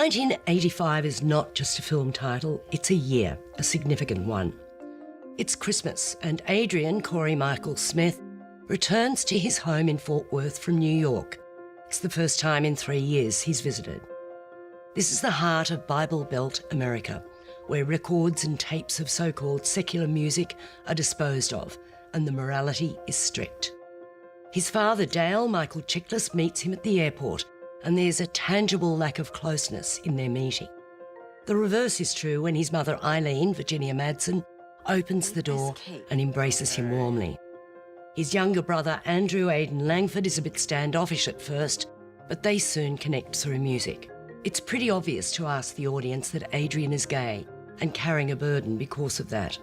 1985 is not just a film title, it's a year, a significant one. It's Christmas, and Adrian Corey Michael Smith returns to his home in Fort Worth from New York. It's the first time in 3 years he's visited. This is the heart of Bible Belt America, where records and tapes of so-called secular music are disposed of, and the morality is strict. His father, Dale Michael Chiklis, meets him at the airport, and there's a tangible lack of closeness in their meeting. The reverse is true when his mother, Eileen, Virginia Madsen, opens the door and embraces him warmly. His younger brother, Andrew Aidan Langford, is a bit standoffish at first, but they soon connect through music. It's pretty obvious to ask the audience that Adrian is gay and carrying a burden because of that.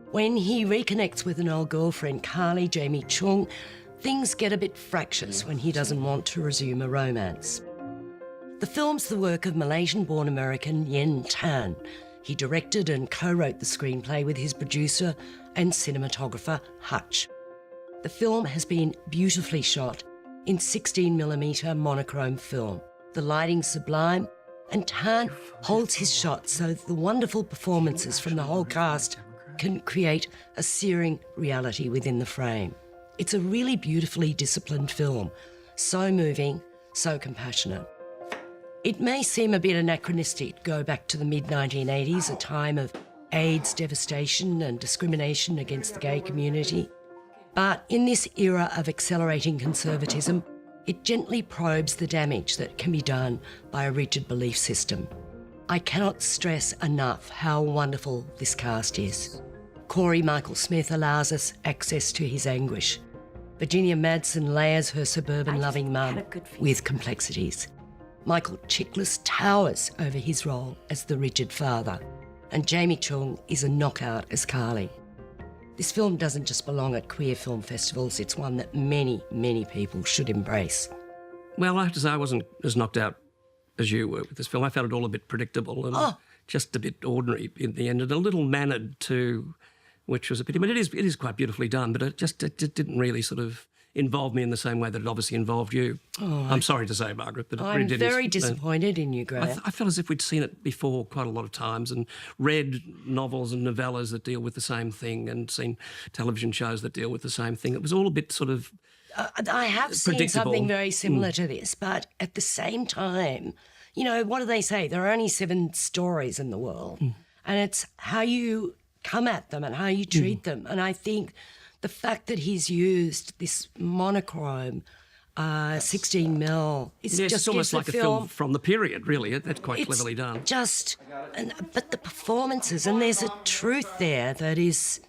When he reconnects with an old girlfriend, Carly Jamie Chung, things get a bit fractious when he doesn't want to resume a romance. The film's the work of Malaysian-born American Yen Tan. He directed and co-wrote the screenplay with his producer and cinematographer, Hutch. The film has been beautifully shot in 16mm monochrome film. The lighting's sublime, and Tan holds his shots so that the wonderful performances from the whole cast can create a searing reality within the frame. It's a really beautifully disciplined film, so moving, so compassionate. It may seem a bit anachronistic to go back to the mid-1980s, a time of AIDS devastation and discrimination against the gay community. But in this era of accelerating conservatism, it gently probes the damage that can be done by a rigid belief system. I cannot stress enough how wonderful this cast is. Corey Michael Smith allows us access to his anguish. Virginia Madsen layers her suburban loving mum with complexities. Michael Chiklis towers over his role as the rigid father. And Jamie Chung is a knockout as Carly. This film doesn't just belong at queer film festivals, it's one that many, many people should embrace. Well, I have to say I wasn't as knocked out as you were with this film. I found it all a bit predictable and just a bit ordinary in the end, and a little mannered too, which was a pity. I mean, it is quite beautifully done, but it didn't really sort of involve me in the same way that it obviously involved you. I'm sorry to say, Margaret, but it really did. I'm very disappointed in you, Graham. I felt as if we'd seen it before quite a lot of times and read novels and novellas that deal with the same thing and seen television shows that deal with the same thing. It was all a bit sort of I have seen something very similar to this, but at the same time, you know, what do they say? There are only 7 stories in the world, and it's how you come at them and how you treat them. And I think the fact that he's used this monochrome 16mm is just it's almost like a film from the period, really. That's quite cleverly done. But the performances, and there's a truth there that is,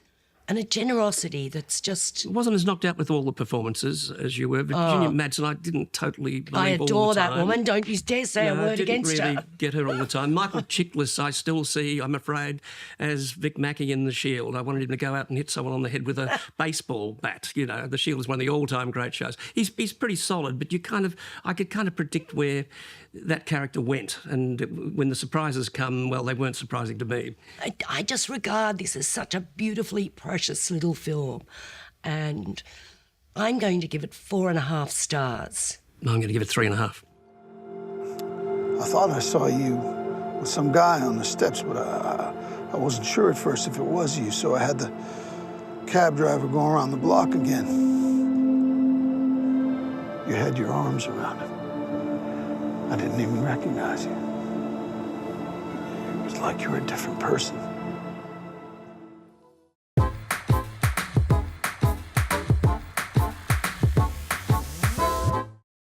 and a generosity that's just... It wasn't as knocked out with all the performances as you were. Virginia Madsen, I didn't totally believe I adore all the that time. woman. Don't you dare say a word against her. I didn't really get her all the time. Michael Chiklis I still see, I'm afraid, as Vic Mackey in The Shield. I wanted him to go out and hit someone on the head with a baseball bat. You know, The Shield is one of the all-time great shows. He's pretty solid, but I could kind of predict where that character went, and when the surprises come, well, they weren't surprising to me. I just regard this as such a beautifully precious little film, and I'm going to give it 4.5 stars. I'm going to give it 3.5. I thought I saw you with some guy on the steps, but I wasn't sure at first if it was you, so I had the cab driver go around the block again. You had your arms around him. I didn't even recognize you. It was like you were a different person.